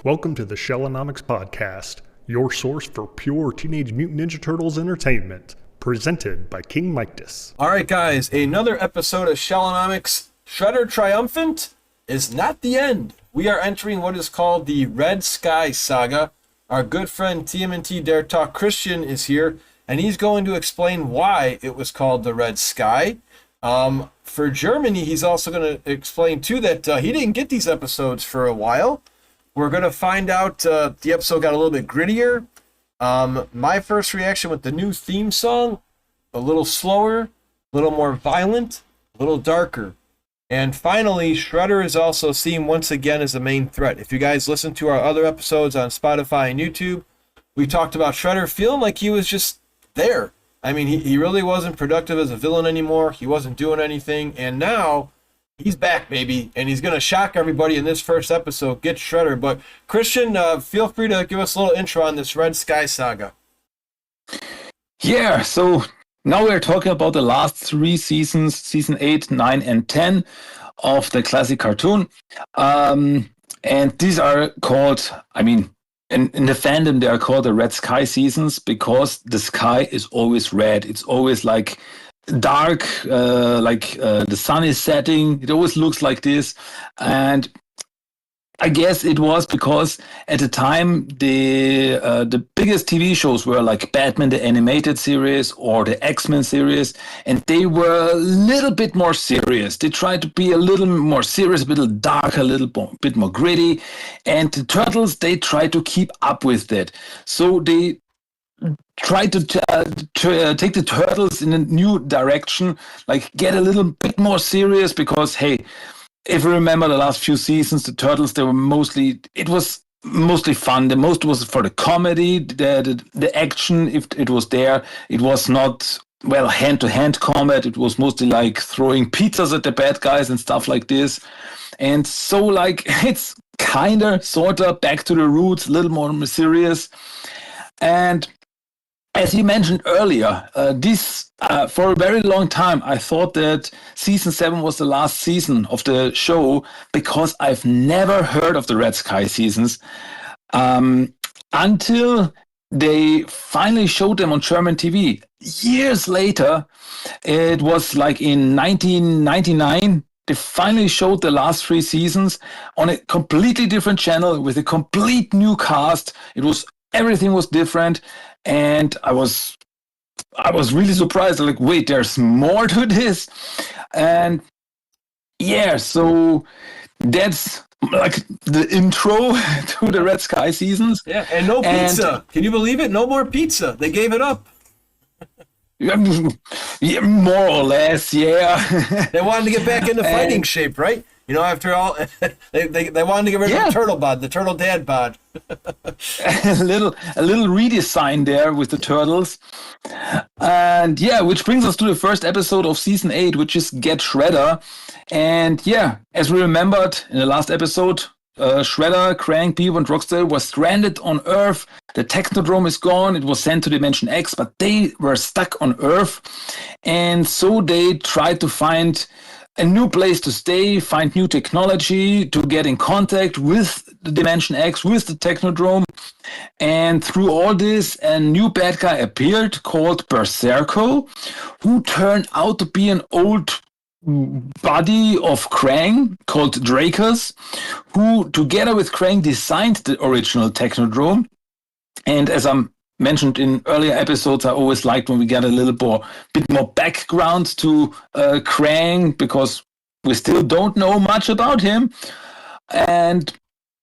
Welcome to the Shellonomics Podcast, your source for pure Teenage Mutant Ninja Turtles entertainment, presented by King Mictus. All right, guys, another episode of Shellonomics. Shredder Triumphant is not the end. We are entering what is called the Red Sky Saga. Our good friend TMNT Der Talk Christian is here, and he's going to explain why it was called the Red Sky. For Germany, he's also going to explain, too, that he didn't get these episodes for a while. We're going to find out the episode got a little bit grittier. My first reaction with the new theme song, a little slower, a little more violent, a little darker. And finally, Shredder is also seen once again as the main threat. If you guys listen to our other episodes on Spotify and YouTube, we talked about Shredder feeling like he was just there. I mean, he really wasn't productive as a villain anymore. He wasn't doing anything. And now he's back, baby, and he's going to shock everybody in this first episode, get Shredder. But Christian, feel free to give us a little intro on this Red Sky Saga. Yeah, so now we're talking about the last three seasons, season 8, 9, and 10 of the classic cartoon. And these are called, in the fandom, they are called the Red Sky seasons because the sky is always red. It's always like dark, the sun is setting. It always looks like this. And I guess it was because at the time the biggest TV shows were like Batman the Animated Series or the X-Men series, and they were a little bit more serious. They tried to be a little more serious, a little darker, a little bit more gritty, and the Turtles, they tried to keep up with that. So they tried to take the Turtles in a new direction, like get a little bit more serious because, hey, if you remember the last few seasons, the Turtles, it was mostly fun. The most was for the comedy, the action, if it was there. It was not, hand-to-hand combat. It was mostly like throwing pizzas at the bad guys and stuff like this. And so, it's kind of, sort of back to the roots, a little more serious. And as you mentioned earlier, for a very long time, I thought that season 7 was the last season of the show because I've never heard of the Red Sky seasons until they finally showed them on German TV. Years later, it was like in 1999, they finally showed the last 3 seasons on a completely different channel with a complete new cast. Everything was different. And I was really surprised. Like, wait, there's more to this. And yeah, so that's like the intro to the Red Sky seasons. Yeah, and no pizza. Can you believe it? No more pizza. They gave it up. Yeah, more or less, yeah. They wanted to get back into fighting shape, right? You know, after all, they wanted to get rid of the turtle bod, the turtle dad bod. a little redesign there with the Turtles. And yeah, which brings us to the first episode of season 8, which is Get Shredder. And yeah, as we remembered in the last episode, Shredder, Krang, Bebop, and Rocksteady were stranded on Earth. The Technodrome is gone. It was sent to Dimension X, but they were stuck on Earth. And so they tried to find a new place to stay, find new technology to get in contact with the Dimension X, with the Technodrome. And through all this, a new bad guy appeared called Berserko, who turned out to be an old buddy of Krang called Drakus, who together with Krang designed the original Technodrome. And as I'm mentioned in earlier episodes, I always liked when we get a bit more background to Krang because we still don't know much about him. And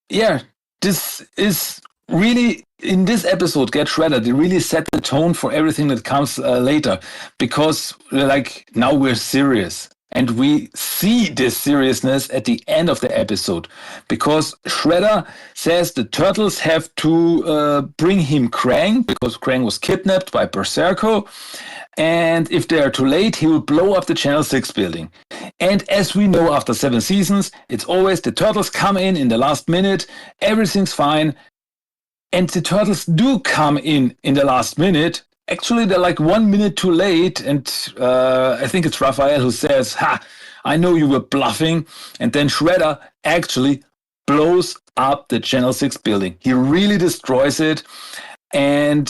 yeah, this is really, in this episode, Get Shredder, they really set the tone for everything that comes later because now we're serious. And we see this seriousness at the end of the episode because Shredder says the Turtles have to bring him Krang because Krang was kidnapped by Berserko. And if they are too late, he will blow up the Channel 6 building. And as we know, after 7 seasons, it's always the Turtles come in the last minute. Everything's fine. And the Turtles do come in the last minute. Actually, they're like 1 minute too late, and I think it's Raphael who says, I know you were bluffing, and then Shredder actually blows up the Channel 6 building. He really destroys it. And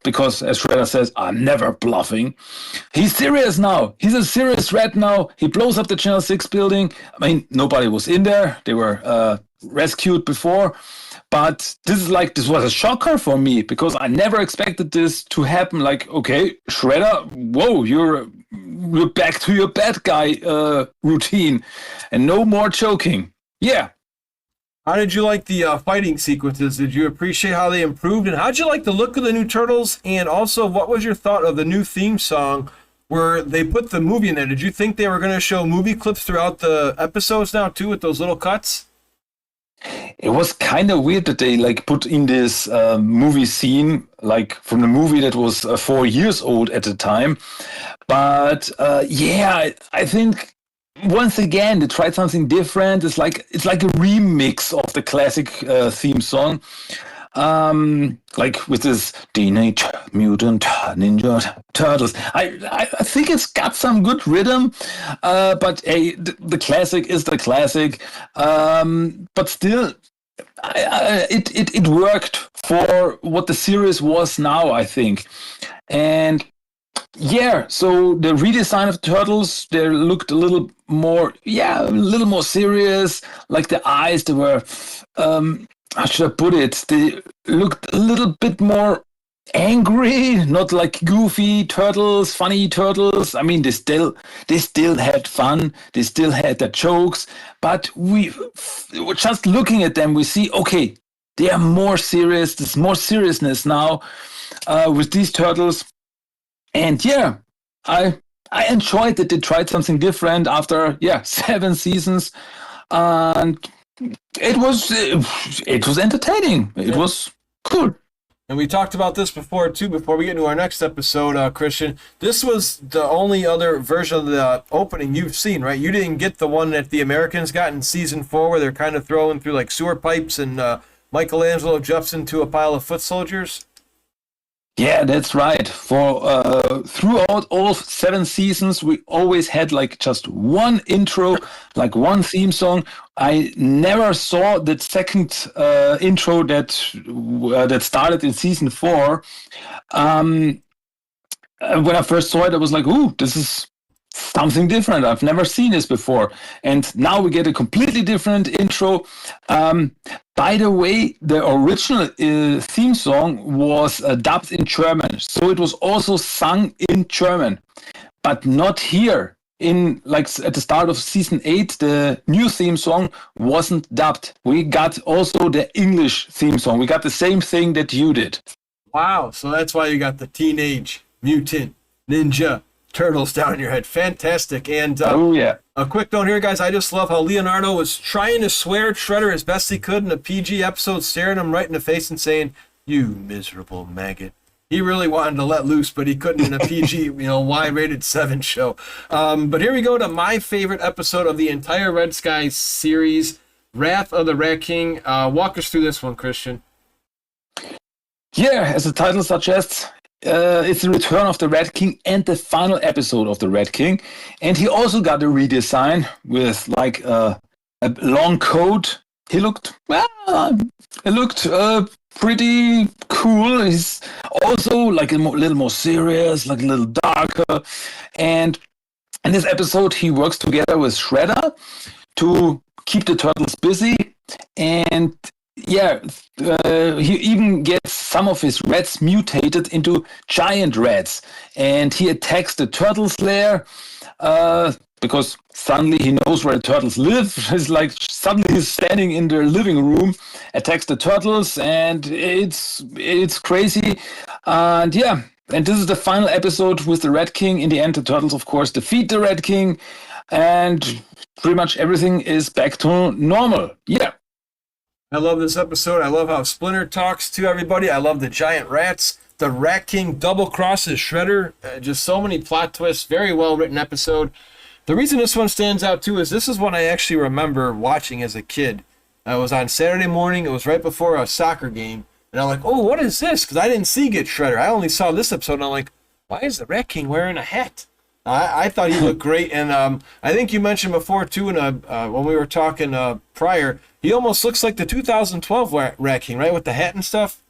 because, as Shredder says, I'm never bluffing. He's serious now. He's a serious threat now. He blows up the Channel 6 building. I mean, nobody was in there. They were rescued before. But this was a shocker for me because I never expected this to happen. Like, okay, Shredder, whoa, you're back to your bad guy routine and no more choking. Yeah. How did you like the fighting sequences? Did you appreciate how they improved? And how did you like the look of the new Turtles? And also, what was your thought of the new theme song where they put the movie in there? Did you think they were going to show movie clips throughout the episodes now, too, with those little cuts? It was kind of weird that they put in this movie scene, from the movie that was 4 years old at the time. But I think once again they tried something different. It's like a remix of the classic theme song, with this Teenage Mutant Ninja Turtles. I think it's got some good rhythm, but hey, the classic is the classic. But still, it worked for what the series was now, I think. And yeah, so the redesign of the Turtles, they looked a little more serious. Like the eyes, they were, how should I put it? They looked a little bit more angry, not like goofy turtles, funny turtles. I mean, they still had fun. They still had their jokes, but we just looking at them, we see, okay, they are more serious. There's more seriousness now with these turtles. And yeah, I enjoyed that they tried something different after 7 seasons, and it was entertaining. It was cool. And we talked about this before, too, before we get into our next episode, Christian. This was the only other version of the opening you've seen, right? You didn't get the one that the Americans got in season 4 where they're kind of throwing through sewer pipes and Michelangelo jumps into a pile of foot soldiers? Yeah, that's right. For throughout all 7 seasons, we always had just one intro, one theme song. I never saw that second intro that started in season 4. When I first saw it, I was like, "Ooh, this is something different. I've never seen this before." And now we get a completely different intro. By the way, the original theme song was dubbed in German, so it was also sung in German, but not here. At the start of season 8, the new theme song wasn't dubbed. We got also the English theme song. We got the same thing that you did. Wow, so that's why you got the Teenage Mutant Ninja Turtles down your head. Fantastic. And a quick note here, guys. I just love how Leonardo was trying to swear at Shredder as best he could in a PG episode, staring him right in the face and saying, "You miserable maggot." He really wanted to let loose, but he couldn't in a PG, Y-rated 7 show. But here we go to my favorite episode of the entire Red Sky series, Wrath of the Rat King. Walk us through this one, Christian. Yeah, as the title suggests, it's the return of the Rat King and the final episode of the Rat King. And he also got a redesign with a long coat. He looked pretty cool. He's also a little more serious, a little darker. And in this episode, he works together with Shredder to keep the turtles busy. And he even gets some of his rats mutated into giant rats, and he attacks the turtles' lair because suddenly he knows where the turtles live. It's suddenly he's standing in their living room, attacks the turtles, and it's crazy. And this is the final episode with the Rat King. In the end, the turtles, of course, defeat the Rat King, and pretty much everything is back to normal. Yeah. I love this episode. I love how Splinter talks to everybody. I love the giant rats. The Rat King double crosses Shredder. Just so many plot twists. Very well written episode. The reason this one stands out too is this is one I actually remember watching as a kid. I was on Saturday morning. It was right before a soccer game. And I'm like, oh, what is this? Because I didn't see Get Shredder. I only saw this episode. And I'm like, why is the Rat King wearing a hat? I thought he looked great, and I think you mentioned before too, when we were talking prior, he almost looks like the 2012 Rat King, right, with the hat and stuff.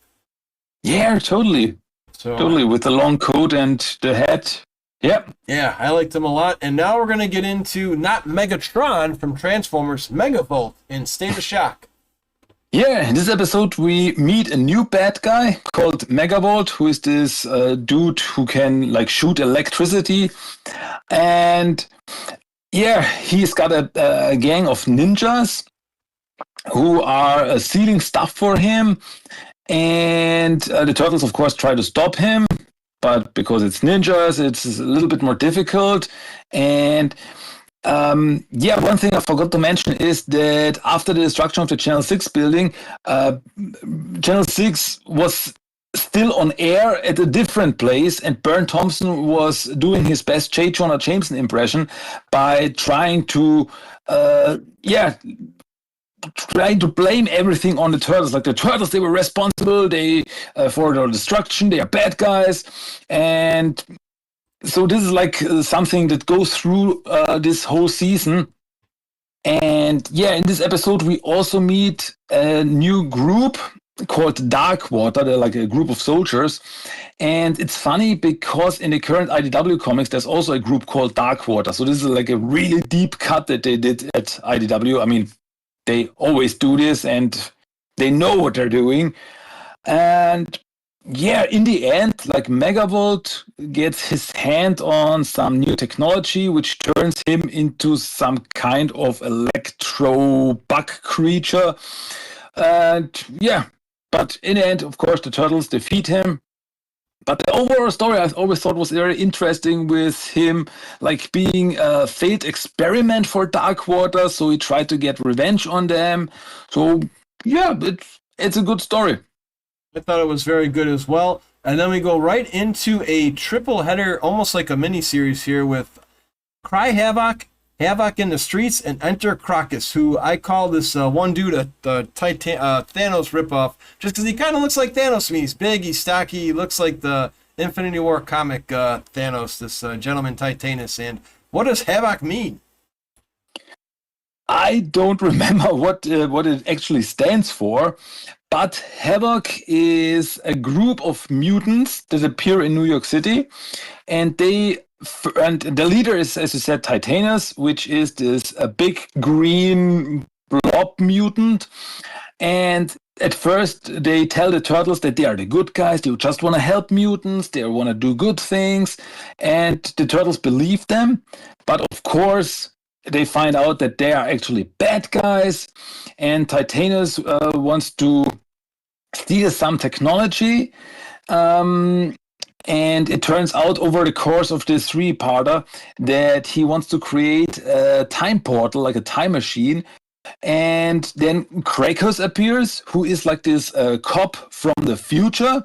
Yeah, totally. So Totally, with the long coat and the hat. Yep. yeah, I liked him a lot. And now we're gonna get into not Megatron from Transformers, Megavolt in State of Shock. Yeah, in this episode we meet a new bad guy called Megavolt, who is this dude who can like shoot electricity. And yeah, he's got a gang of ninjas who are stealing stuff for him. And the turtles, of course, try to stop him. But because it's ninjas, it's a little bit more difficult. And yeah, one thing I forgot to mention is that after the destruction of the Channel 6 building, Channel 6 was still on air at a different place, and Bern Thompson was doing his best J. Jonah Jameson impression by trying to blame everything on the turtles. Like the turtles, they were responsible for their destruction. They are bad guys, and so this is like something that goes through this whole season. And yeah, in this episode, we also meet a new group called Darkwater. They're like a group of soldiers. And it's funny because in the current IDW comics, there's also a group called Darkwater. So this is like a really deep cut that they did at IDW. I mean, they always do this and they know what they're doing. And yeah, in the end, like Megavolt gets his hand on some new technology, which turns him into some kind of electro bug creature. And yeah, but in the end, of course, the turtles defeat him. But the overall story I always thought was very interesting, with him like being a failed experiment for Darkwater. So he tried to get revenge on them. So yeah, it's a good story. I thought it was very good as well. And then we go right into a triple header, almost like a mini series here, with Cry Havoc, Havoc in the Streets, and Enter Crocus, who I call this one dude a Thanos ripoff, just because he kind of looks like Thanos to me. He's big, he's stocky, he looks like the Infinity War comic Thanos, this gentleman Titanus. And what does Havoc mean? I don't remember what it actually stands for, but Havoc is a group of mutants that appear in New York City, and the leader is, as you said, Titanus, which is this a big green blob mutant. And at first they tell the turtles that they are the good guys, they just want to help mutants, they want to do good things, and the turtles believe them. But of course they find out that they are actually bad guys, and Titanus wants to steal some technology. And it turns out over the course of this three-parter that he wants to create a time portal, like a time machine. And then Krakus appears, who is like this cop from the future,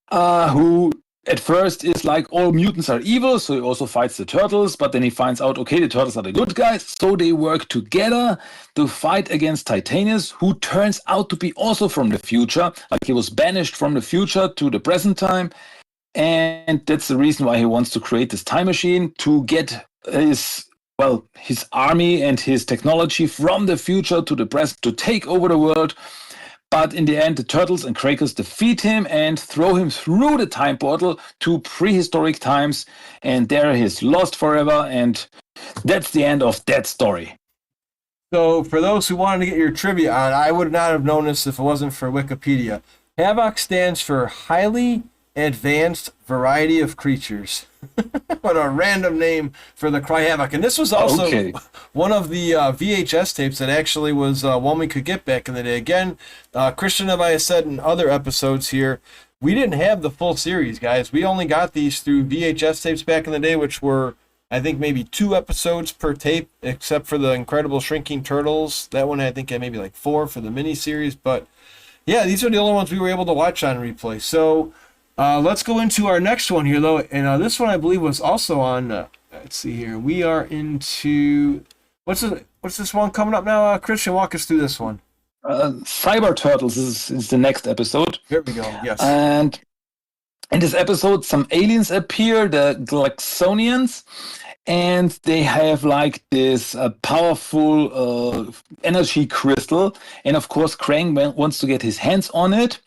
who at first is like, all mutants are evil, so he also fights the turtles, but then he finds out, okay, the turtles are the good guys, so they work together to fight against Titanus, who turns out to be also from the future, like he was banished from the future to the present time. And that's the reason why he wants to create this time machine, to get his army and his technology from the future to the present to take over the world. But in the end, the turtles and Krakus defeat him and throw him through the time portal to prehistoric times. And there he's lost forever. And that's the end of that story. So for those who wanted to get your trivia on, I would not have known this if it wasn't for Wikipedia. Havoc stands for Highly Advanced Variety of Creatures. What a random name for the Cry Havoc. And this was also one of the VHS tapes that actually was one we could get back in the day. Again, Christian and I have said in other episodes here, we didn't have the full series, guys. We only got these through VHS tapes back in the day, which were, I think, maybe 2 episodes per tape, except for the Incredible Shrinking Turtles. That one I think had maybe like 4 for the miniseries. But yeah, these are the only ones we were able to watch on replay. So let's go into our next one here, though. And this one, I believe, was also on, let's see here. We are into, what's this one coming up now? Christian, walk us through this one. Cyber Turtles is the next episode. Here we go, yes. And In this episode, some aliens appear, the Glaxonians, and they have like this powerful energy crystal. And of course, Krang wants to get his hands on it.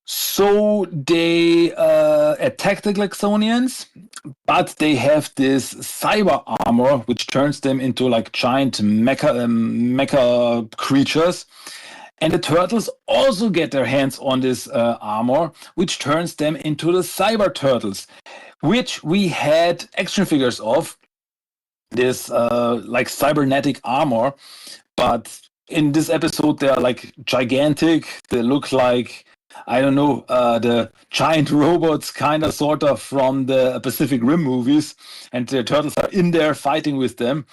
So they attack the Glaxonians, but they have this cyber armor, which turns them into like giant mecha creatures. And the turtles also get their hands on this armor, which turns them into the cyber turtles, which we had action figures of, this like cybernetic armor. But in this episode, they are like gigantic. They look like, I don't know, the giant robots, kind of, sort of, from the Pacific Rim movies. And the turtles are in there fighting with them.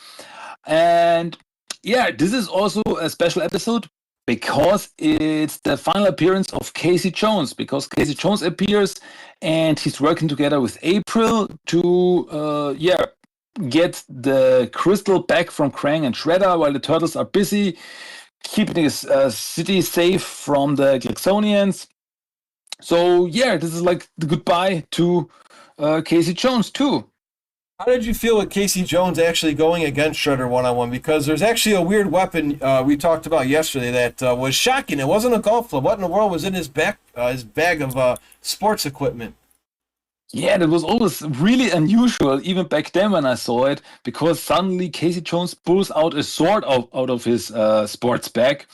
And yeah, this is also a special episode because it's the final appearance of Casey Jones. Because Casey Jones appears and he's working together with April to, get the crystal back from Krang and Shredder while the turtles are busy keeping this city safe from the Glaxonians. So yeah, this is like the goodbye to Casey Jones too. How did you feel with Casey Jones actually going against Shredder one-on-one? Because there's actually a weird weapon we talked about yesterday that was shocking. It wasn't a golf club. What in the world was in his bag of sports equipment? Yeah, that was always really unusual, even back then when I saw it, because suddenly Casey Jones pulls out a sword out of his sports bag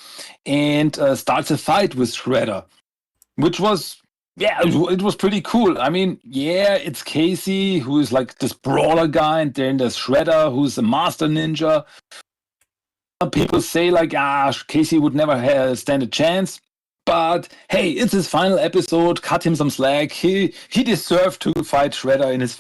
and starts a fight with Shredder, which was, it was pretty cool. I mean, yeah, it's Casey, who is like this brawler guy, and then there's Shredder, who's a master ninja. People say like, Casey would never stand a chance. But hey, it's his final episode. Cut him some slack. He deserved to fight Shredder in his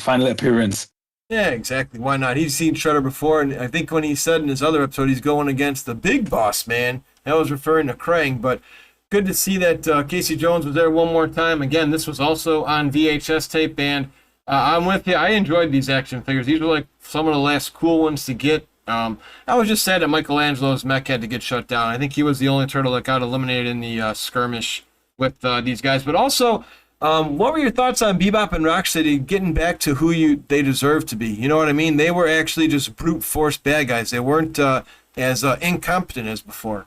final appearance. Yeah, exactly. Why not? He's seen Shredder before, and I think when he said in his other episode he's going against the big boss man, that was referring to Krang. But good to see that Casey Jones was there one more time. Again, this was also on VHS tape, and I'm with you. I enjoyed these action figures. These were like some of the last cool ones to get. I was just sad that Michelangelo's mech had to get shut down. I think he was the only turtle that got eliminated in the skirmish with these guys. But also, what were your thoughts on Bebop and Rocksteady getting back to who they deserve to be? You know what I mean? They were actually just brute force bad guys. They weren't as incompetent as before.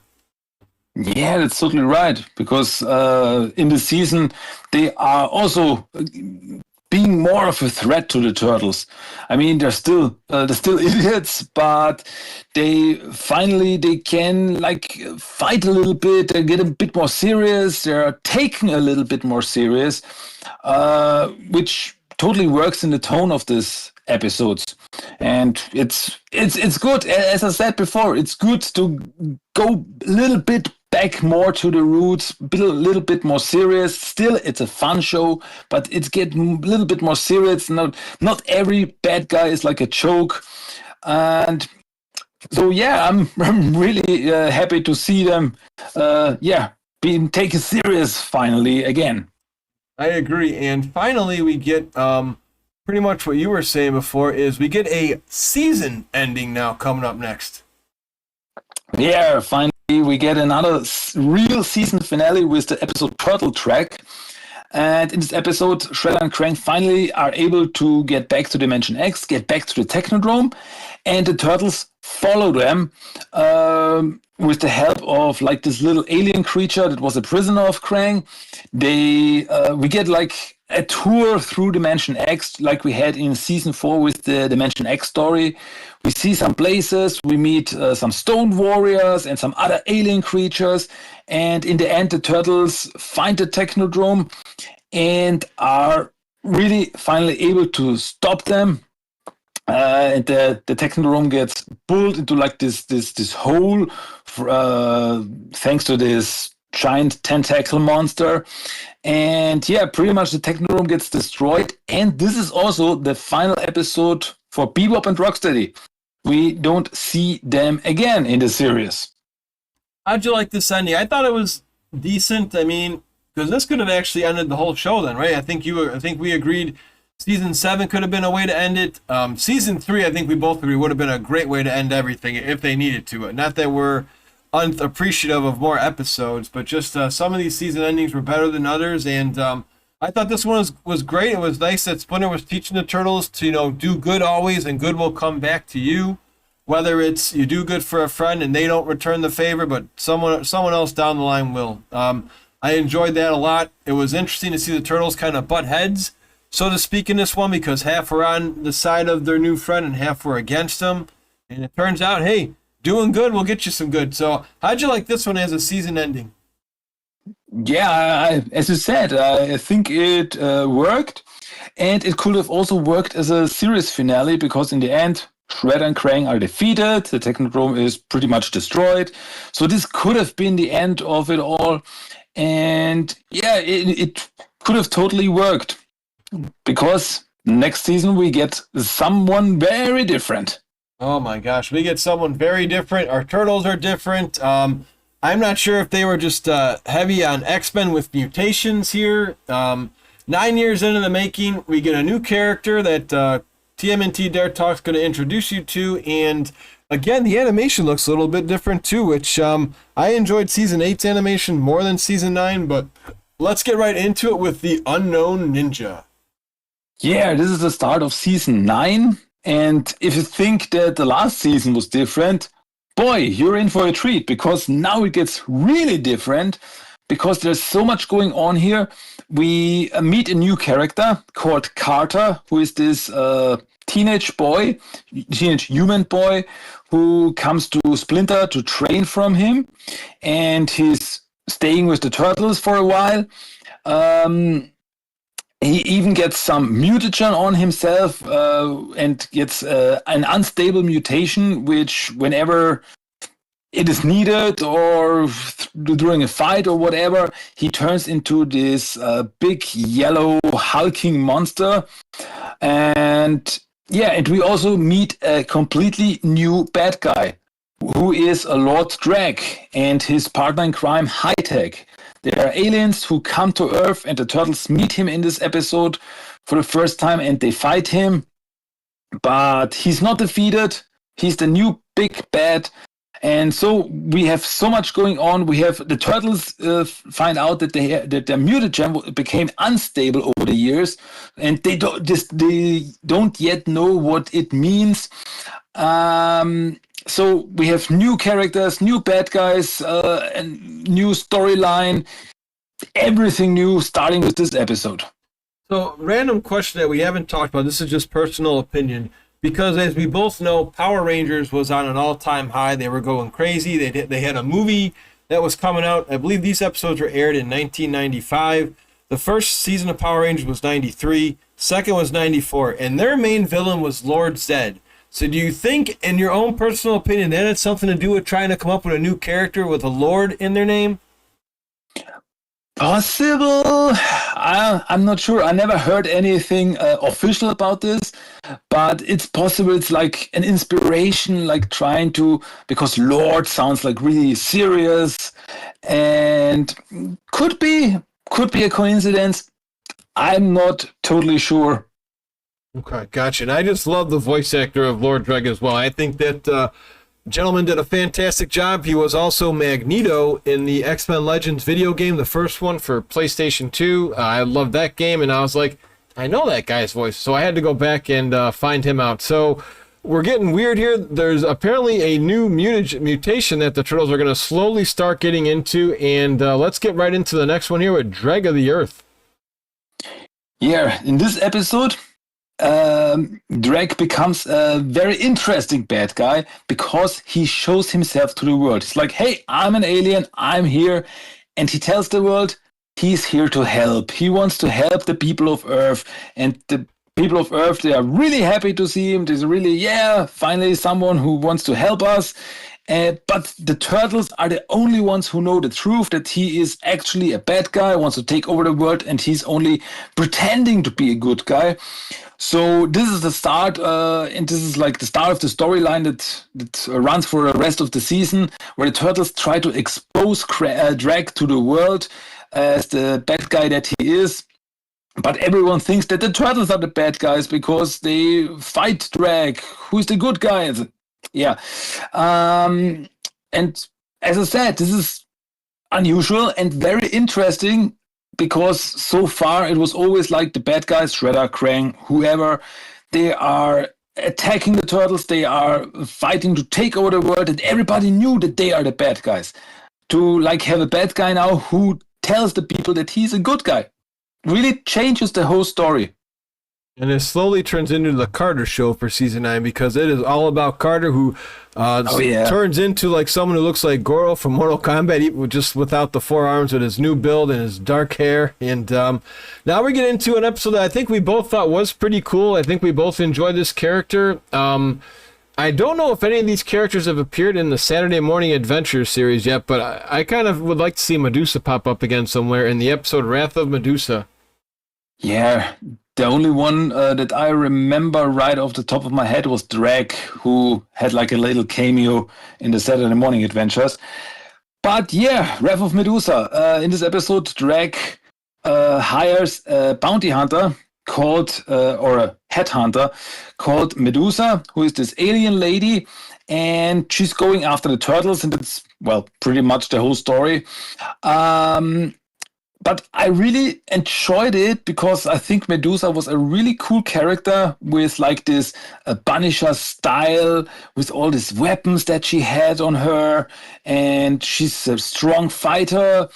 Yeah, that's totally right. Because in the season, they are also being more of a threat to the turtles. I mean, they're still idiots, but they can like fight a little bit. They get a bit more serious. They're taken a little bit more serious, which totally works in the tone of this episodes. And it's good. As I said before, it's good to go a little bit back more to the roots, a little bit more serious. Still, it's a fun show, but it's getting a little bit more serious. Not every bad guy is like a joke. And so, yeah, I'm really happy to see them, being taken serious finally again. I agree. And finally, we get pretty much what you were saying before is we get a season ending now coming up next. Yeah, finally we get another real season finale with the episode Turtle Track. And in this episode, Shredder and Krang finally are able to get back to Dimension X, get back to the Technodrome, and the turtles follow them with the help of like this little alien creature that was a prisoner of Krang. We get like a tour through Dimension X like we had in season 4 with the Dimension X story. We see some places, we meet some stone warriors and some other alien creatures, and in the end the turtles find the Technodrome and are really finally able to stop them. And the Technodrome gets pulled into like this hole thanks to this giant tentacle monster. And yeah, pretty much the Technodrome gets destroyed. And this is also the final episode for Bebop and Rocksteady. We don't see them again in the series. How'd you like this ending? I thought it was decent. I mean, because this could have actually ended the whole show then, right? I think we agreed season 7 could have been a way to end it. Season 3, I think we both agree, would have been a great way to end everything if they needed to. Not that we're unappreciative of more episodes, but just some of these season endings were better than others. And I thought this one was great. It was nice that Splinter was teaching the turtles to, do good always, and good will come back to you. Whether it's you do good for a friend and they don't return the favor, but someone else down the line will. I enjoyed that a lot. It was interesting to see the turtles kind of butt heads, so to speak, in this one, because half were on the side of their new friend and half were against them. And it turns out, hey, doing good will get you some good. So how'd you like this one as a season ending? Yeah, as you said, I think it worked, and it could have also worked as a series finale, because in the end, Shredder and Krang are defeated, the Technodrome is pretty much destroyed, so this could have been the end of it all, and yeah, it could have totally worked, because next season we get someone very different. Oh my gosh, we get someone very different. Our turtles are different. I'm not sure if they were just heavy on X-Men with mutations here. 9 years into the making, we get a new character that TMNT Der Talk is going to introduce you to. And again, the animation looks a little bit different too, which I enjoyed Season 8's animation more than Season 9. But let's get right into it with the Unknown Ninja. Yeah, this is the start of Season 9. And if you think that the last season was different, boy, you're in for a treat, because now it gets really different, because there's so much going on here. We meet a new character called Carter, who is this teenage human boy, who comes to Splinter to train from him, and he's staying with the turtles for a while. He even gets some mutation on himself and gets an unstable mutation, which whenever it is needed or during a fight or whatever, he turns into this big yellow hulking monster. And yeah, and we also meet a completely new bad guy, who is a Lord Dregg and his partner in crime, High Tech. There are aliens who come to Earth, and the turtles meet him in this episode for the first time, and they fight him. But he's not defeated. He's the new big bad. And so we have so much going on. We have the turtles find out that their mutagen became unstable over the years, and they don't yet know what it means. So we have new characters, new bad guys, and new storyline, everything new starting with this episode. So, random question that we haven't talked about, this is just personal opinion, because as we both know, Power Rangers was on an all-time high. They were going crazy. They had a movie that was coming out. I believe these episodes were aired in 1995. The first season of Power Rangers was 93, second was 94, and their main villain was Lord Zed. So do you think, in your own personal opinion, that had something to do with trying to come up with a new character with a Lord in their name? Possible. I'm not sure. I never heard anything official about this, but it's possible. It's like an inspiration, like trying to, because Lord sounds like really serious, and could be a coincidence. I'm not totally sure. Okay, gotcha. And I just love the voice actor of Lord Dregg as well. I think that gentleman did a fantastic job. He was also Magneto in the X-Men Legends video game, the first one for PlayStation 2. I loved that game, and I was like, I know that guy's voice. So I had to go back and find him out. So we're getting weird here. There's apparently a new mutation that the Turtles are going to slowly start getting into. And let's get right into the next one here with Dregg of the Earth. Yeah, in this episode, Dregg becomes a very interesting bad guy, because he shows himself to the world. It's like, hey, I'm an alien, I'm here. And he tells the world he's here to help. He wants to help the people of Earth. And the people of Earth, they are really happy to see him. There's really, yeah, finally someone who wants to help us. But the Turtles are the only ones who know the truth, that he is actually a bad guy, wants to take over the world, and he's only pretending to be a good guy. So this is the start, and this is like the start of the storyline that runs for the rest of the season, where the Turtles try to expose Dregg to the world as the bad guy that he is. But everyone thinks that the Turtles are the bad guys because they fight Dregg, who's the good guy. Yeah. And as I said, this is unusual and very interesting. because so far it was always like the bad guys, Shredder, Krang, whoever, they are attacking the turtles, they are fighting to take over the world, and everybody knew that they are the bad guys. To like have a bad guy now who tells the people that he's a good guy really changes the whole story. And it slowly turns into the Carter show for season 9 because it is all about Carter, who turns into like someone who looks like Goro from Mortal Kombat, just without the 4 arms, with his new build and his dark hair. And now we get into an episode that I think we both thought was pretty cool. I think we both enjoyed this character. I don't know if any of these characters have appeared in the Saturday Morning Adventure series yet, but I kind of would like to see Medusa pop up again somewhere in the episode Wrath of Medusa. Yeah, the only one that I remember right off the top of my head was Dregg, who had like a little cameo in the Saturday Morning Adventures. But yeah, Wrath of Medusa. In this episode, Dregg hires a bounty hunter called, or a headhunter called Medusa, who is this alien lady, and she's going after the turtles, and that's, well, pretty much the whole story. But I really enjoyed it because I think Medusa was a really cool character with like this Punisher style, with all these weapons that she had on her, and she's a strong fighter,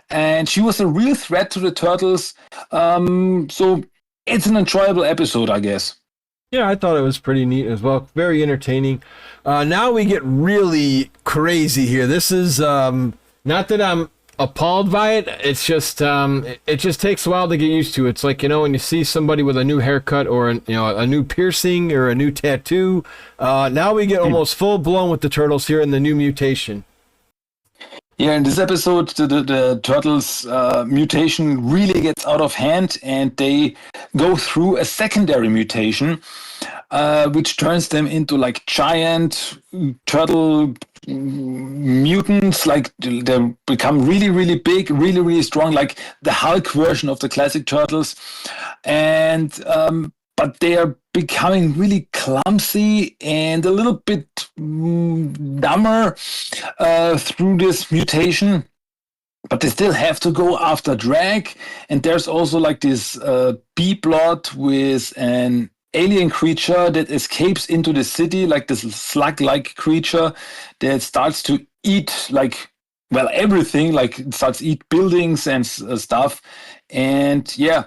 and she was a real threat to the turtles. So it's an enjoyable episode, I guess. Yeah, I thought it was pretty neat as well. Very entertaining. Now we get really crazy here. This is not that I'm appalled by it. It's just it just takes a while to get used to. It's like, you know, when you see somebody with a new haircut or a new piercing or a new tattoo. Now we get almost full blown with the turtles here in the new mutation. Yeah, in this episode, the turtles' mutation really gets out of hand, and they go through a secondary mutation, which turns them into like giant turtle mutants. Like they become really, really big, really, really strong, like the Hulk version of the classic turtles. And but they are becoming really clumsy and a little bit dumber through this mutation. But they still have to go after Dregg. And there's also like this B-plot with an alien creature that escapes into the city, like this slug-like creature that starts to eat like, well, everything, like it starts to eat buildings and stuff. And yeah,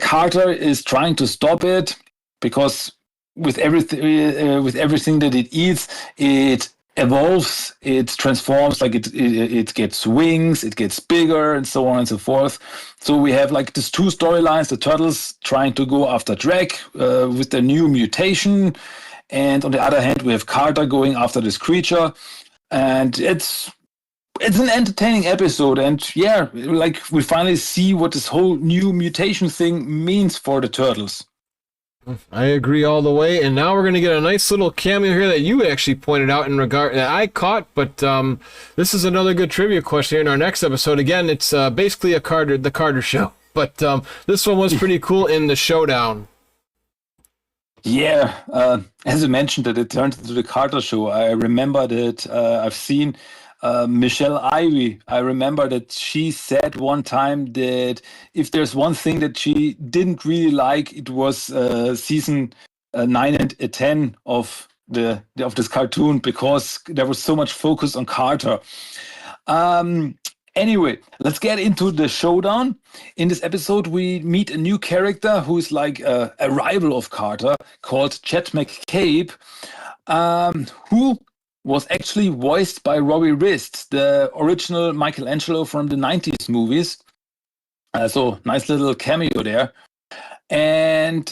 Carter is trying to stop it because with everything that it eats, it evolves, it transforms, like it gets wings, it gets bigger, and so on and so forth. So we have like these two storylines: the turtles trying to go after Dregg with the new mutation, and on the other hand, we have Carter going after this creature, and it's an entertaining episode. And yeah, like we finally see what this whole new mutation thing means for the turtles. I agree all the way. And now we're going to get a nice little cameo here that you actually pointed out in regard that I caught, but this is another good trivia question here in our next episode. Again, it's basically the Carter show, but this one was pretty cool in the showdown. Yeah, as you mentioned that it turned into the Carter show, I remember that I've seen Michelle Ivy. I remember that she said one time that if there's one thing that she didn't really like, it was season 9 and 10 of this cartoon, because there was so much focus on Carter. Anyway, let's get into the showdown. In this episode, we meet a new character who is like a rival of Carter called Chet McCabe, who was actually voiced by Robbie Rist, the original Michelangelo from the 90s movies. So nice little cameo there. And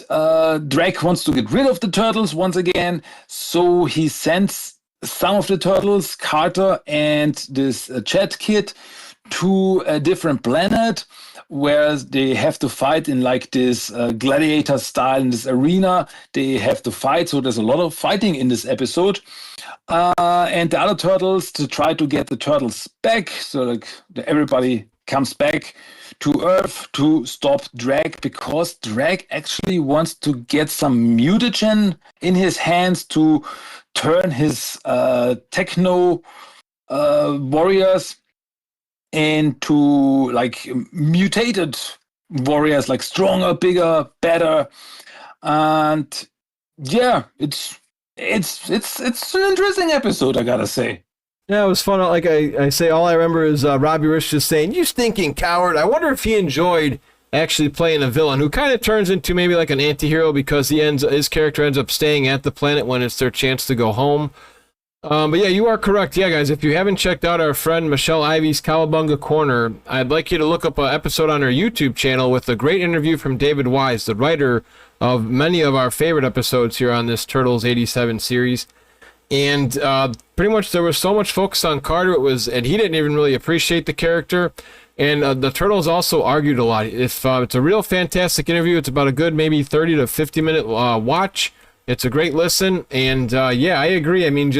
Dregg wants to get rid of the turtles once again. So he sends some of the turtles, Carter and this Chet kid, to a different planet where they have to fight in like this gladiator style in this arena. They have to fight. So there's a lot of fighting in this episode. And the other turtles to try to get the turtles back. So like everybody comes back to Earth to stop Dregg, because Dregg actually wants to get some mutagen in his hands to turn his techno warriors into like mutated warriors, like stronger, bigger, better. And yeah, it's an interesting episode, I gotta say. Yeah, it was fun. Like I say, all I remember is Robbie Rich just saying, "You stinking coward." I wonder if he enjoyed actually playing a villain who kind of turns into maybe like an anti-hero because his character ends up staying at the planet when it's their chance to go home. But yeah, you are correct. Yeah, guys, if you haven't checked out our friend Michelle Ivy's Cowabunga Corner, I'd like you to look up an episode on her YouTube channel with a great interview from David Wise, the writer of many of our favorite episodes here on this Turtles 87 series. And pretty much there was so much focus on Carter, and he didn't even really appreciate the character. And the Turtles also argued a lot. It's a real fantastic interview. It's about a good maybe 30 to 50 minute watch. It's a great listen, and yeah, I agree. I mean,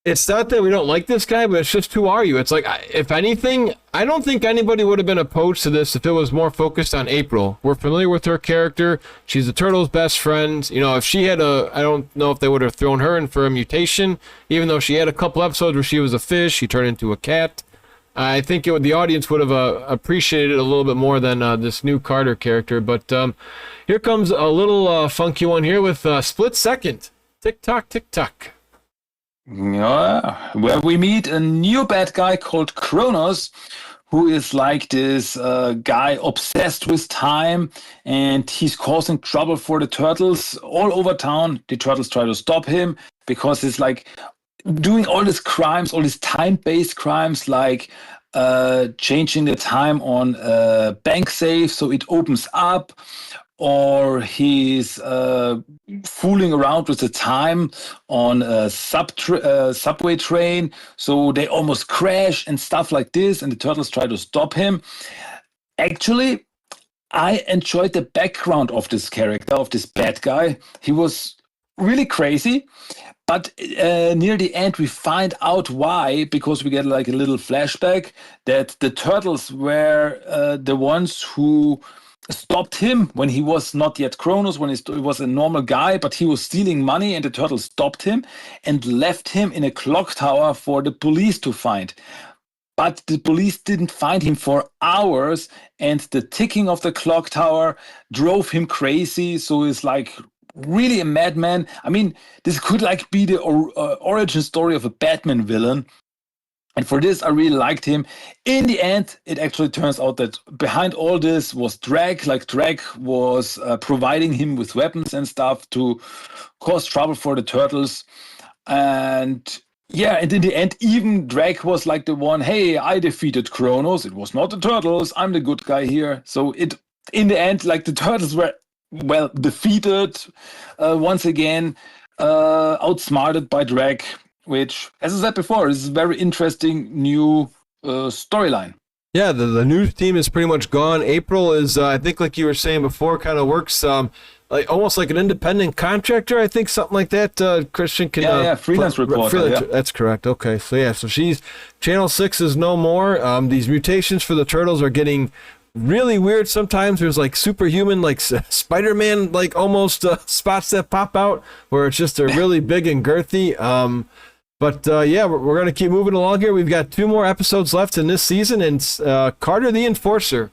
it's not that we don't like this guy, but it's just, who are you? It's like, if anything, I don't think anybody would have been opposed to this if it was more focused on April. We're familiar with her character. She's the Turtles' best friend. You know, if she had I don't know if they would have thrown her in for a mutation, even though she had a couple episodes where she was a fish, she turned into a cat. I think the audience would have appreciated it a little bit more than this new Carter character. But here comes a little funky one here with Split Second. Tick tock, tick tock. Yeah, where we meet a new bad guy called Kronos, who is like this guy obsessed with time, and he's causing trouble for the Turtles all over town. The Turtles try to stop him because it's like doing all these crimes, all these time-based crimes, like changing the time on a bank safe so it opens up, or he's fooling around with the time on a subway train so they almost crash and stuff like this, and the Turtles try to stop him. Actually, I enjoyed the background of this character, of this bad guy. He was really crazy. But near the end, we find out why, because we get like a little flashback that the Turtles were the ones who stopped him when he was not yet Kronos, when he was a normal guy, but he was stealing money, and the Turtles stopped him and left him in a clock tower for the police to find. But the police didn't find him for hours, and the ticking of the clock tower drove him crazy. So it's like really a madman. I mean, this could like be the origin story of a Batman villain. And for this, I really liked him. In the end, it actually turns out that behind all this was Dregg. Like, Dregg was providing him with weapons and stuff to cause trouble for the Turtles. And yeah, and in the end, even Dregg was like the one, hey, I defeated Kronos. It was not the Turtles. I'm the good guy here. So in the end, like, the Turtles were, well, defeated once again, outsmarted by Dregg, which, as I said before, is a very interesting new storyline. Yeah, the news team is pretty much gone. April is, I think, like you were saying before, kind of works like almost like an independent contractor. I think something like that. Christian can freelance reporter. Yeah. That's correct. Okay, so she's Channel 6 is no more. These mutations for the Turtles are getting really weird sometimes. There's like superhuman, like Spider-Man, like almost spots that pop out where it's just they're really big and girthy. But yeah, we're going to keep moving along here. We've got 2 more episodes left in this season, and Carter the Enforcer.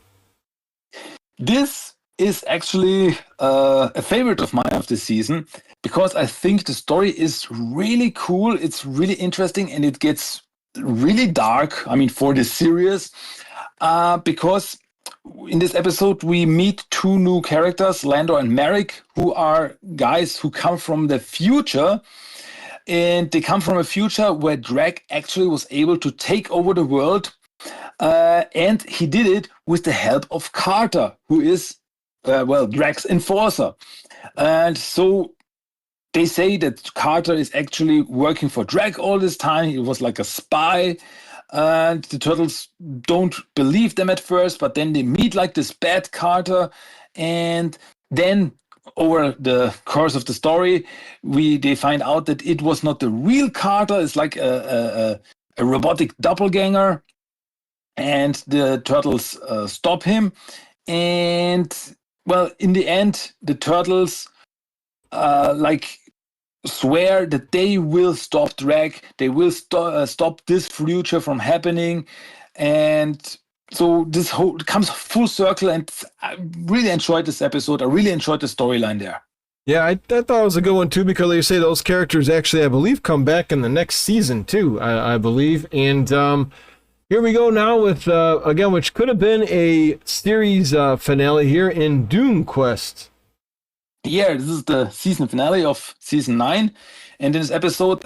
This is actually a favorite of mine of this season, because I think the story is really cool. It's really interesting, and it gets really dark. I mean, for the series, because in this episode, we meet 2 new characters, Lando and Merrick, who are guys who come from the future. And they come from a future where Dregg actually was able to take over the world. And he did it with the help of Carter, who is, Dregg's enforcer. And so they say that Carter is actually working for Dregg all this time. He was like a spy. And the Turtles don't believe them at first, but then they meet like this bad Carter. And then over the course of the story, they find out that it was not the real Carter. It's like a robotic doppelganger. And the Turtles stop him. And, well, in the end, the Turtles swear that they will stop Dregg. They will stop this future from happening. And so this whole comes full circle, and I really enjoyed this episode. I really enjoyed the storyline there. Yeah, I thought it was a good one too, because like you say, those characters actually, I believe, come back in the next season too, I believe. And here we go now with, again, which could have been a series finale here in Doom Quest. Yeah, this is the season finale of season 9. And in this episode,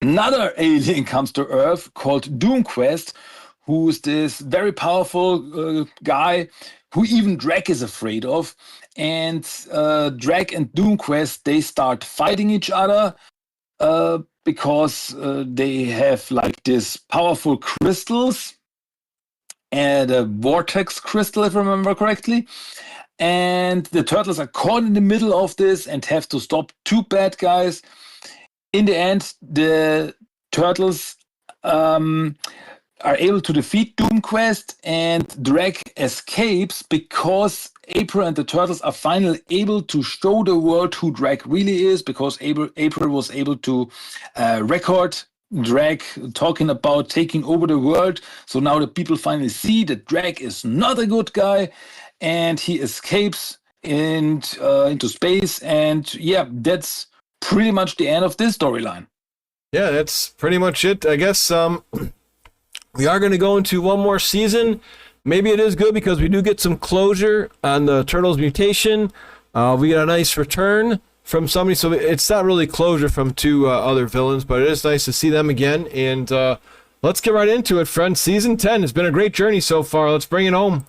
another alien comes to Earth called Doom Quest, who's this very powerful guy who even Dregg is afraid of. And Dregg and Doom Quest, they start fighting each other because they have like this powerful crystals and a vortex crystal, if I remember correctly. And the turtles are caught in the middle of this and have to stop two bad guys. In the end, the turtles are able to defeat Doom Quest, and Dregg escapes because April and the turtles are finally able to show the world who Dregg really is, because April was able to record Dregg talking about taking over the world. So now the people finally see that Dregg is not a good guy, and he escapes into space. And yeah, that's pretty much the end of this storyline. Yeah, that's pretty much it. I guess we are going to go into one more season. Maybe it is good because we do get some closure on the Turtles mutation. We get a nice return from somebody, so it's not really closure from two other villains, but it is nice to see them again. And let's get right into it, friends. Season 10 has been a great journey so far. Let's bring it home.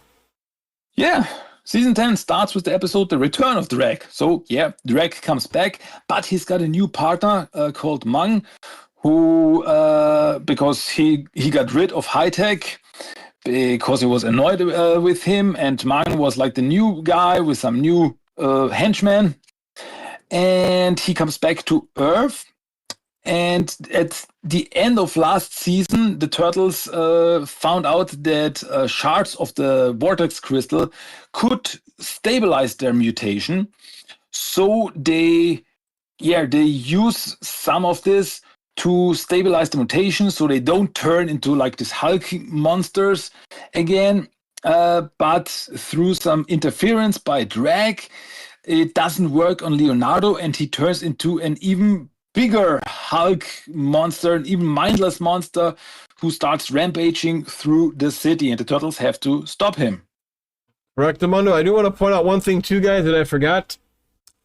Yeah, season 10 starts with the episode The Return of Dregg. So yeah, Dregg comes back, but he's got a new partner called Mung, who, because he got rid of High Tech, because he was annoyed with him, and Mung was like the new guy with some new henchmen. And he comes back to Earth. And at the end of last season, the Turtles found out that shards of the vortex crystal could stabilize their mutation. So they use some of this to stabilize the mutation, so they don't turn into like these hulking monsters again. But through some interference by Dregg, it doesn't work on Leonardo, and he turns into an even bigger Hulk monster, an even mindless monster who starts rampaging through the city, and the Turtles have to stop him. Correct, Amundo. I do want to point out one thing too, guys, that I forgot.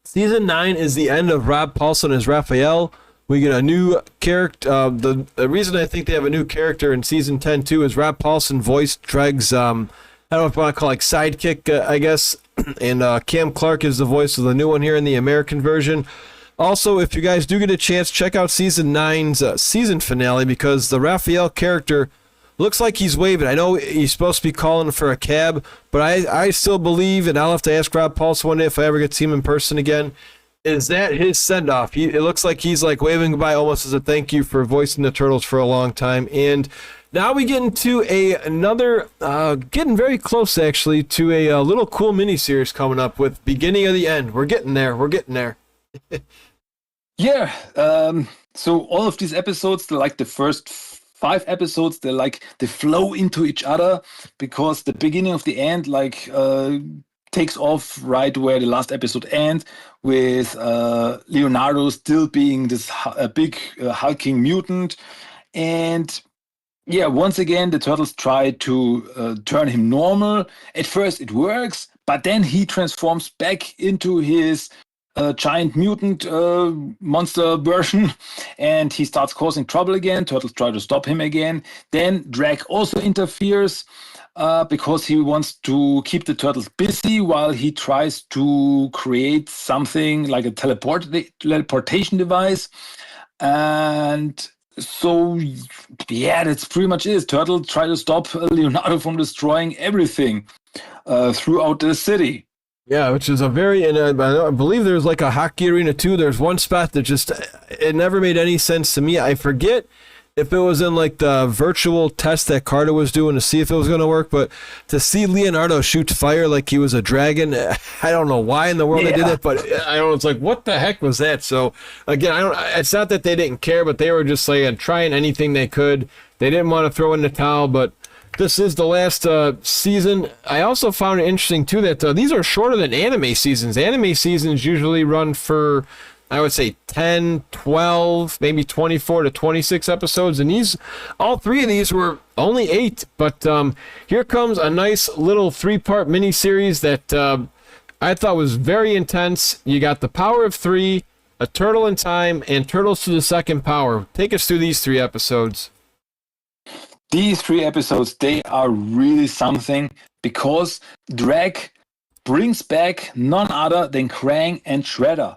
Season 9 is the end of Rob Paulson as Raphael. We get a new character. The reason I think they have a new character in season 10 too is Rob Paulson voiced Dregg's, I don't know if I want to call it like sidekick, I guess. And Cam Clark is the voice of the new one here in the American version. Also, if you guys do get a chance, check out season 9's season finale, because the Raphael character looks like he's waving. I know he's supposed to be calling for a cab, but I still believe, and I'll have to ask Rob Paulson one day if I ever get to see him in person again, is that his send-off? It looks like he's like waving goodbye almost as a thank you for voicing the Turtles for a long time. And now we get into another, getting very close actually, to a little cool mini-series coming up with Beginning of the End. We're getting there. We're getting there. Yeah. So all of these episodes, they're like the first 5 episodes, they flow into each other, because the beginning of the end takes off right where the last episode ends, with Leonardo still being this big hulking mutant. And yeah, once again, the Turtles try to turn him normal. At first it works, but then he transforms back into his giant mutant monster version, and he starts causing trouble again. Turtles try to stop him again. Then Dregg also interferes because he wants to keep the Turtles busy while he tries to create something like a teleportation device. And so, yeah, that's pretty much it. Turtles try to stop Leonardo from destroying everything throughout the city. Yeah, which is a very, and I believe there's like a hockey arena too. There's one spot that just, it never made any sense to me. I forget if it was in like the virtual test that Cartoo was doing to see if it was going to work, but to see Leonardo shoot fire like he was a dragon, I don't know why in the world they did it, but I don't know, it's like, what the heck was that? So again, it's not that they didn't care, but they were just like trying anything they could. They didn't want to throw in the towel, but this is the last season. I also found it interesting, too, that these are shorter than anime seasons. Anime seasons usually run for, I would say, 10, 12, maybe 24 to 26 episodes. And all three of these were only 8. But here comes a nice little 3-part miniseries that I thought was very intense. You got The Power of 3, A Turtle in Time, and Turtles to the Second Power. Take us through these 3 episodes. These 3 episodes, they are really something because Dregg brings back none other than Krang and Shredder.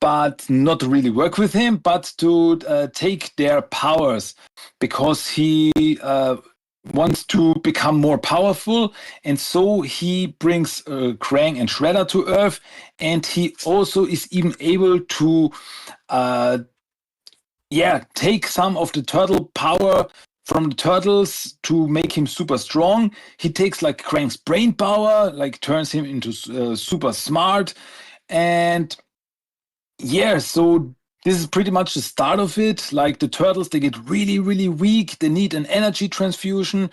But not to really work with him, but to take their powers because he wants to become more powerful. And so he brings Krang and Shredder to Earth. And he also is even able to take some of the turtle power from the turtles to make him super strong. He takes like Krang's brain power, like turns him into super smart. And so this is pretty much the start of it. Like the turtles, they get really, really weak. They need an energy transfusion,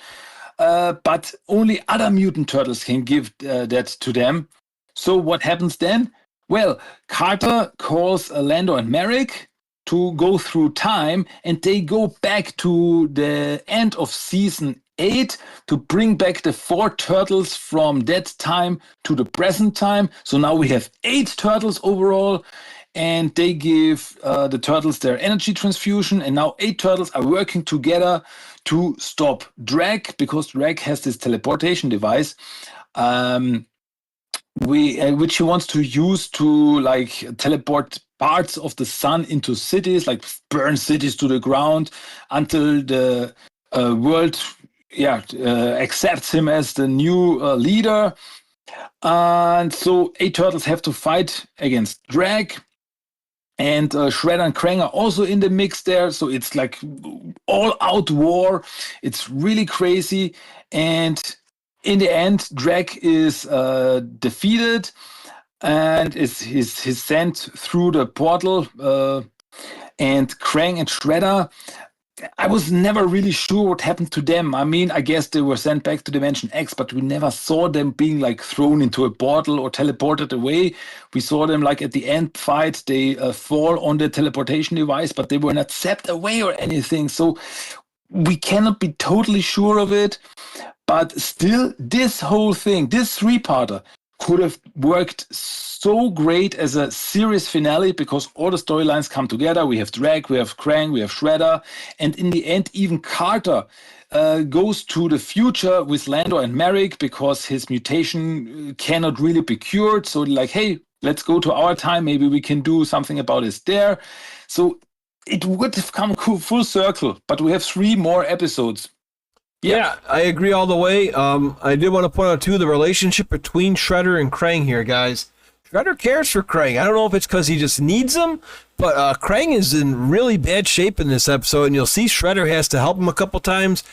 but only other mutant turtles can give that to them. So what happens then? Well, Carter calls Lando and Merrick to go through time, and they go back to the end of season 8 to bring back the 4 turtles from that time to the present time. So now we have 8 turtles overall, and they give the turtles their energy transfusion, and now 8 turtles are working together to stop Dregg, because Dregg has this teleportation device which he wants to use to like teleport parts of the sun into cities, like burn cities to the ground until the world accepts him as the new leader. And so 8 turtles have to fight against Dregg. And Shredder and Krang are also in the mix there. So it's like all-out war. It's really crazy. And in the end, Dregg is defeated and is sent through the portal. And Krang and Shredder, I was never really sure what happened to them. I mean, I guess they were sent back to Dimension X, but we never saw them being like thrown into a portal or teleported away. We saw them like at the end fight, they fall on the teleportation device, but they were not zapped away or anything. So we cannot be totally sure of it. But still, this whole thing, this 3-parter, could have worked so great as a series finale because all the storylines come together. We have Dregg, we have Krang, we have Shredder, and in the end, even Carter goes to the future with Lando and Merrick because his mutation cannot really be cured. So like, hey, let's go to our time. Maybe we can do something about it there. So it would have come full circle, but we have 3 more episodes. Yeah, I agree all the way. I did want to point out, too, the relationship between Shredder and Krang here, guys. Shredder cares for Krang. I don't know if it's because he just needs him, but Krang is in really bad shape in this episode, and you'll see Shredder has to help him a couple times.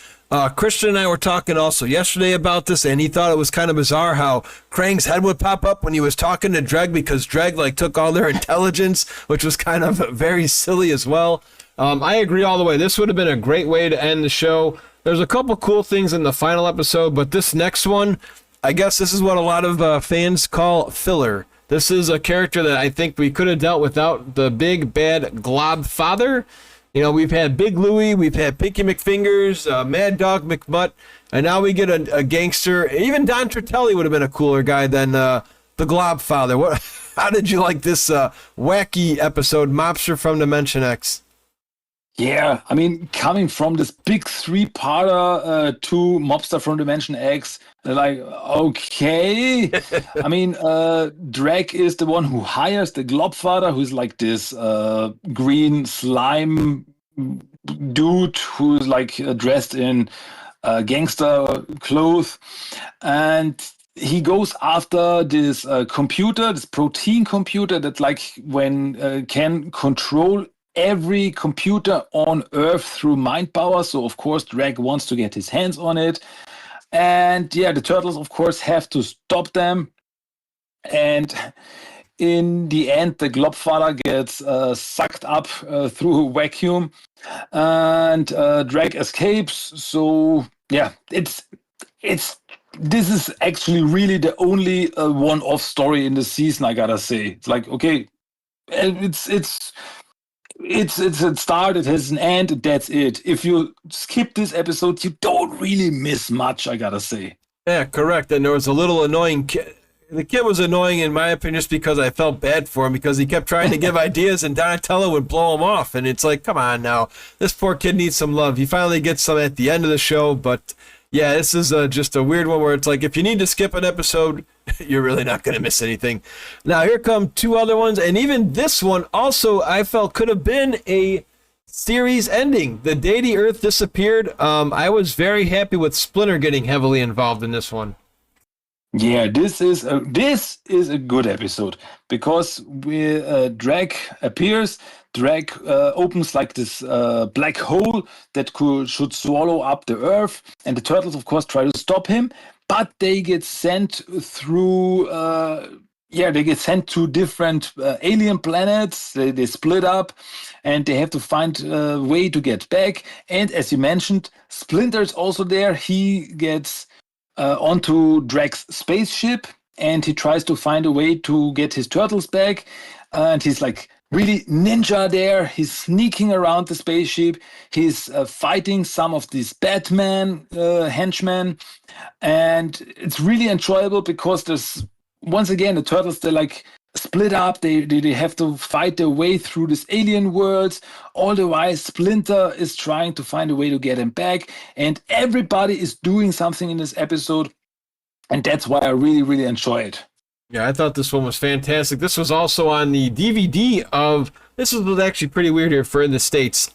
Christian and I were talking also yesterday about this, and he thought it was kind of bizarre how Krang's head would pop up when he was talking to Dregg because Dregg like took all their intelligence, which was kind of very silly as well. I agree all the way. This would have been a great way to end the show. There's a couple cool things in the final episode, but this next one, I guess this is what a lot of fans call filler. This is a character that I think we could have dealt without the big bad Glob Father. You know, we've had Big Louie, we've had Pinky McFingers, Mad Dog McMutt, and now we get a gangster. Even Don Tritelli would have been a cooler guy than the Glob Father. How did you like this wacky episode, Mobster from Dimension X? Yeah, I mean, coming from this big 3-parter to Mobster from Dimension X, like, okay. I mean, Dregg is the one who hires the Globfather, who's like this green slime dude who's like dressed in gangster clothes. And he goes after this computer, this protein computer that like when can control every computer on Earth through mind power. So, of course, Dregg wants to get his hands on it. And yeah, the turtles, of course, have to stop them. And in the end, the Globfather gets sucked up through a vacuum. And Dregg escapes. So, yeah, this is actually really the only one-off story in the season. I gotta say, it's like, okay, it's a start, it has an end, that's it. If you skip this episode, you don't really miss much, I gotta say. Yeah, correct. And there was a little annoying kid. The kid was annoying, in my opinion, just because I felt bad for him, because he kept trying to give ideas and Donatello would blow him off. And it's like, come on now. This poor kid needs some love. He finally gets some at the end of the show. But yeah, this is just a weird one where it's like, if you need to skip an episode, you're really not going to miss anything. Now, here come two other ones. And even this one also, I felt, could have been a series ending. The day the Earth disappeared, I was very happy with Splinter getting heavily involved in this one. Yeah, this is a good episode, because Dregg appears. Dregg opens like this black hole that should swallow up the Earth, and the turtles, of course, try to stop him, but they get sent through. They get sent to different alien planets. They split up, and they have to find a way to get back. And as you mentioned, Splinter's also there. He gets onto Dregg's spaceship, and he tries to find a way to get his turtles back. And he's like really ninja there. He's sneaking around the spaceship. He's fighting some of these Batman henchmen. And it's really enjoyable, because there's, once again, the turtles, they're like split up. They have to fight their way through this alien worlds. All the while, Splinter is trying to find a way to get him back, and everybody is doing something in this episode, and that's why I really, really enjoy it. Yeah, I thought this one was fantastic. This was also on the DVD of, this was actually pretty weird here for in the States.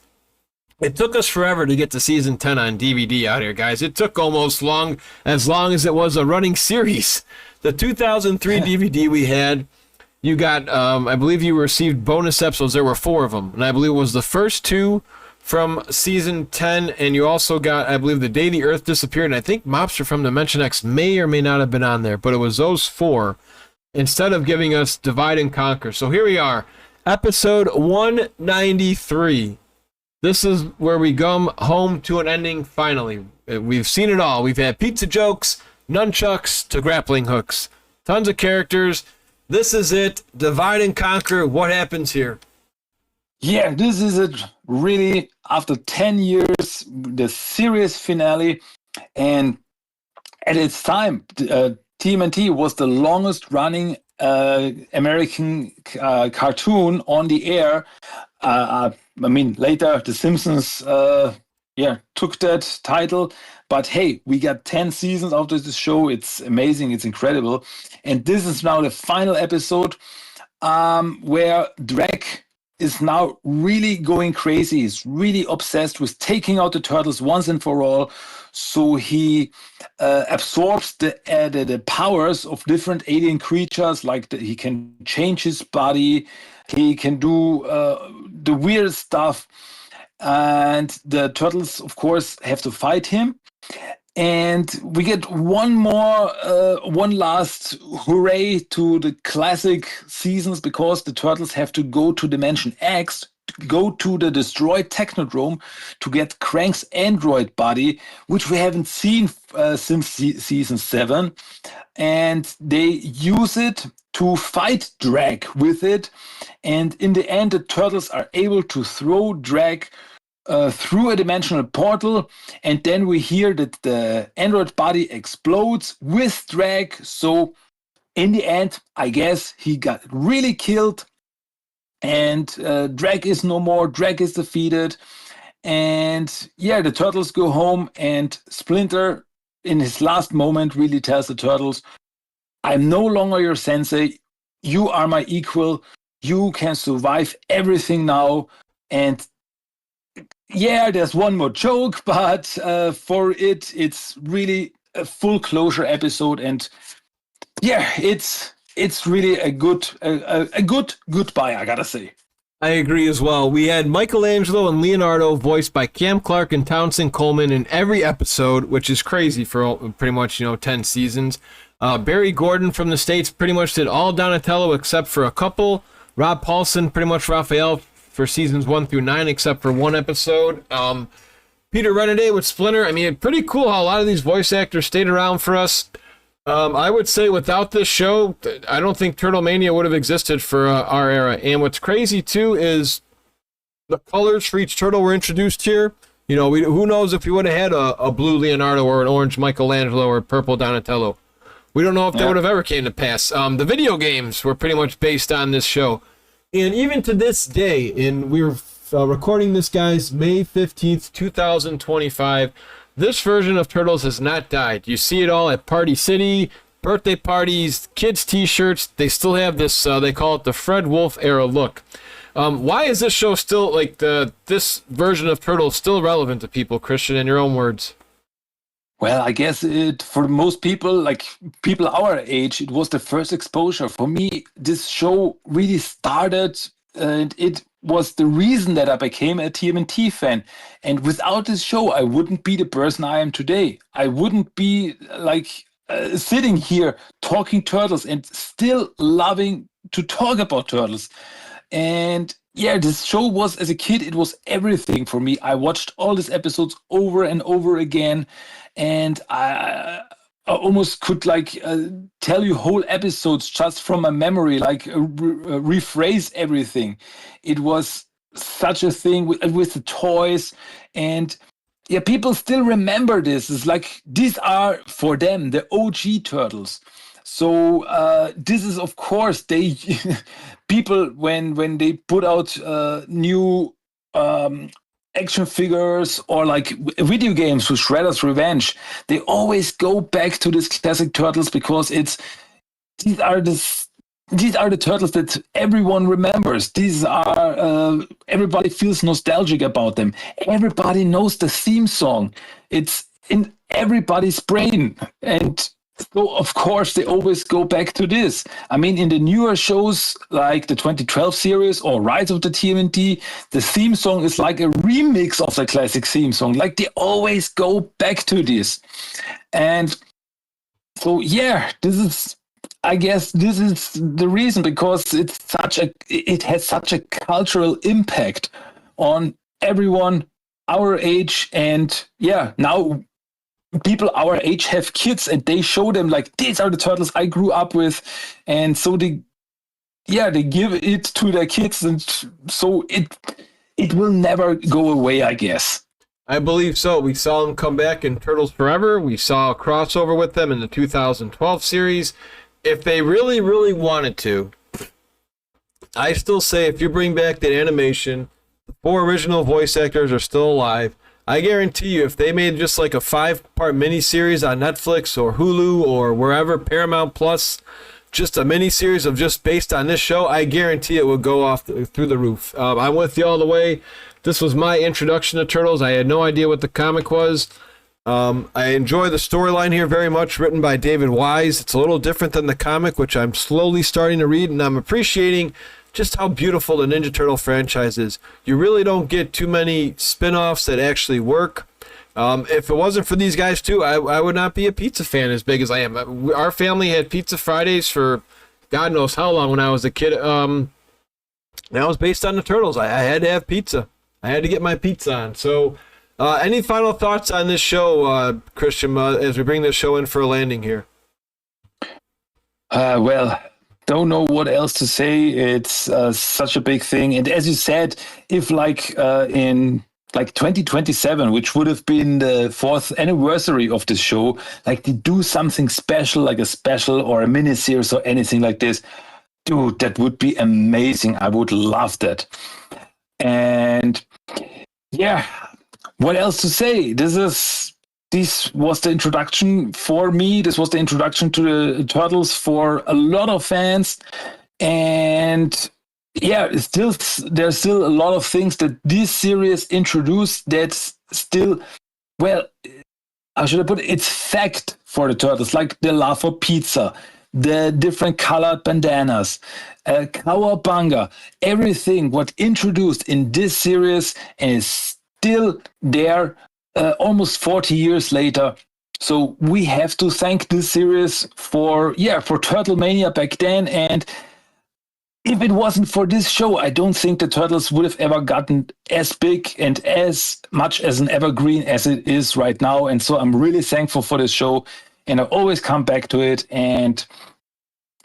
It took us forever to get to season 10 on DVD out here, guys. It took almost as long as it was a running series. The 2003 DVD we had, you got, I believe you received bonus episodes. There were 4 of them. And I believe it was the first 2 from season 10. And you also got, I believe, The Day the Earth Disappeared. And I think Mobster from Dimension X may or may not have been on there. But it was those 4 instead of giving us Divide and Conquer. So here we are. Episode 193. This is where we come home to an ending finally. We've seen it all. We've had pizza jokes, nunchucks to grappling hooks. Tons of characters. This is it. Divide and Conquer. What happens here? Yeah, this is it. Really, after 10 years, the series finale. And at its time, TMNT was the longest running American cartoon on the air. Later, The Simpsons took that title. But hey, we got 10 seasons after this show. It's amazing. It's incredible. And this is now the final episode where Dregg is now really going crazy. He's really obsessed with taking out the turtles once and for all. So he absorbs the powers of different alien creatures, like he can change his body. He can do the weird stuff. And the turtles, of course, have to fight him. And we get one last hooray to the classic seasons, because the turtles have to go to Dimension X, go to the destroyed Technodrome to get Crank's android body, which we haven't seen since season 7. And they use it to fight Dregg with it. And in the end, the turtles are able to throw Dregg through a dimensional portal, and then we hear that the android body explodes with Dregg. So in the end, I guess he got really killed, and Dregg is no more. Dregg is defeated, and yeah, the turtles go home, and Splinter, in his last moment, really tells the turtles, "I'm no longer your sensei. You are my equal. You can survive everything now." And yeah, there's one more joke, but for it's really a full closure episode, and yeah, it's really a good goodbye, I gotta say. I agree as well. We had Michelangelo and Leonardo voiced by Cam Clark and Townsend Coleman in every episode, which is crazy for pretty much 10 seasons. Barry Gordon from the States pretty much did all Donatello except for a couple. Rob Paulson pretty much Raphael for seasons 1 through 9, except for one episode. Peter Renaday with Splinter. I mean, pretty cool how a lot of these voice actors stayed around for us. I would say without this show, I don't think Turtle Mania would have existed for our era. And what's crazy, too, is the colors for each turtle were introduced here. You know, who knows if we would have had a blue Leonardo or an orange Michelangelo or purple Donatello. We don't know if that would have ever came to pass. The video games were pretty much based on this show. And even to this day, and we're recording this, guys, May 15th, 2025, this version of Turtles has not died. You see it all at Party City, birthday parties, kids' t-shirts. They still have this, they call it the Fred Wolf era look. Why is this show still, like, this version of Turtles still relevant to people, Christian, in your own words? Well, I guess for most people, like people our age, it was the first exposure. For me, this show really started, and it was the reason that I became a TMNT fan. And without this show, I wouldn't be the person I am today. I wouldn't be like sitting here talking Turtles and still loving to talk about Turtles. And yeah, this show was, as a kid, it was everything for me. I watched all these episodes over and over again. And I almost could like tell you whole episodes just from my memory, like rephrase everything. It was such a thing with the toys, and yeah, people still remember this. It's like these are for them the OG Turtles. So this is, of course, they people when they put out new action figures or like video games with Shredder's Revenge, they always go back to this classic Turtles because these are the Turtles that everyone remembers. These are everybody feels nostalgic about them. Everybody knows the theme song. It's in everybody's brain, and so, of course, they always go back to this. I mean, in the newer shows like the 2012 series or Rise of the TMNT, the theme song is like a remix of the classic theme song. Like, they always go back to this. And so, yeah, I guess this is the reason, because it has such a cultural impact on everyone our age. And yeah, now people our age have kids and they show them like, these are the Turtles I grew up with. And so they give it to their kids, and so it will never go away, I guess. I believe so. We saw them come back in Turtles Forever. We saw a crossover with them in the 2012 series. If they really, really wanted to, I still say if you bring back that animation, the 4 original voice actors are still alive. I guarantee you, if they made just like a 5-part miniseries on Netflix or Hulu or wherever, Paramount Plus, just a miniseries of just based on this show, I guarantee it would go off through the roof. I'm with you all the way. This was my introduction to Turtles. I had no idea what the comic was. I enjoy the storyline here very much, written by David Wise. It's a little different than the comic, which I'm slowly starting to read, and I'm appreciating just how beautiful the Ninja Turtle franchise is. You really don't get too many spin-offs that actually work. If it wasn't for these guys too, I would not be a pizza fan as big as I am. Our family had Pizza Fridays for God knows how long when I was a kid. That was based on the Turtles. I had to have pizza. I had to get my pizza on. So any final thoughts on this show, Christian, as we bring this show in for a landing here? Well, don't know what else to say. It's such a big thing. And as you said, if like in like 2027, which would have been the 4th anniversary of this show, like they do something special, like a special or a mini-series or anything like this, dude, that would be amazing. I would love that. And yeah, what else to say? This was the introduction for me. This was the introduction to the Turtles for a lot of fans. And yeah, there's still a lot of things that this series introduced that's still, well, how should I put it? It's fact for the Turtles, like the love for pizza, the different colored bandanas, cowabunga, everything what introduced in this series and is still there almost 40 years later. So we have to thank this series for Turtle Mania back then. And if it wasn't for this show, I don't think the Turtles would have ever gotten as big and as much as an evergreen as it is right now. And so I'm really thankful for this show, and I always come back to it. And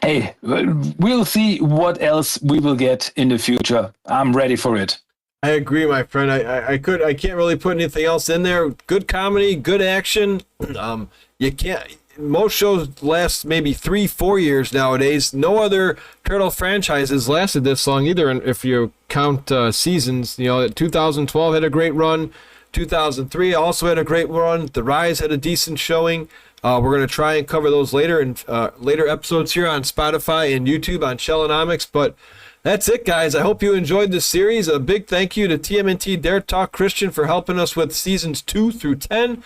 hey, we'll see what else we will get in the future. I'm ready for it. I agree, my friend. I can't really put anything else in there. Good comedy, good action. You can't. Most shows last maybe 3-4 years nowadays. No other Turtle franchise has lasted this long either. And if you count seasons, 2012 had a great run. 2003 also had a great run. The Rise had a decent showing. We're going to try and cover those later in later episodes here on Spotify and YouTube on Shellonomics. But that's it, guys. I hope you enjoyed this series. A big thank you to TMNT Der Talk Christian for helping us with seasons 2 through 10.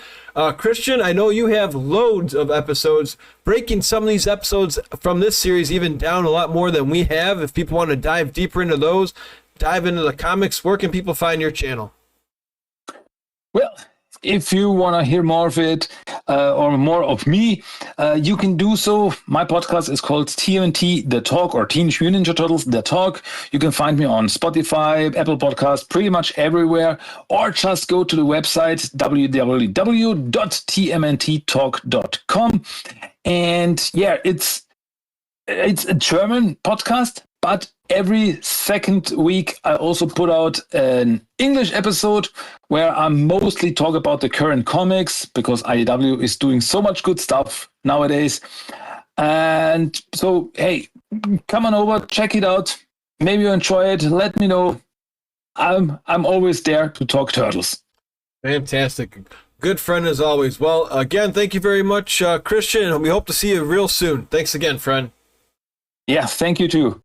Christian, I know you have loads of episodes, breaking some of these episodes from this series even down a lot more than we have. If people want to dive deeper into those, dive into the comics, where can people find your channel? Well, if you want to hear more of it or more of me, you can do so. My podcast is called TMNT Der Talk, or Teenage Mutant Ninja Turtles Der Talk. You can find me on Spotify, Apple Podcasts, pretty much everywhere, or just go to the website www.tmnttalk.com. And yeah, it's a German podcast, but every second week I also put out an English episode where I mostly talk about the current comics, because IDW is doing so much good stuff nowadays. And so, hey, come on over, check it out. Maybe you enjoy it. Let me know. I'm always there to talk Turtles. Fantastic. Good friend as always. Well, again, thank you very much, Christian, and we hope to see you real soon. Thanks again, friend. Yeah, thank you too.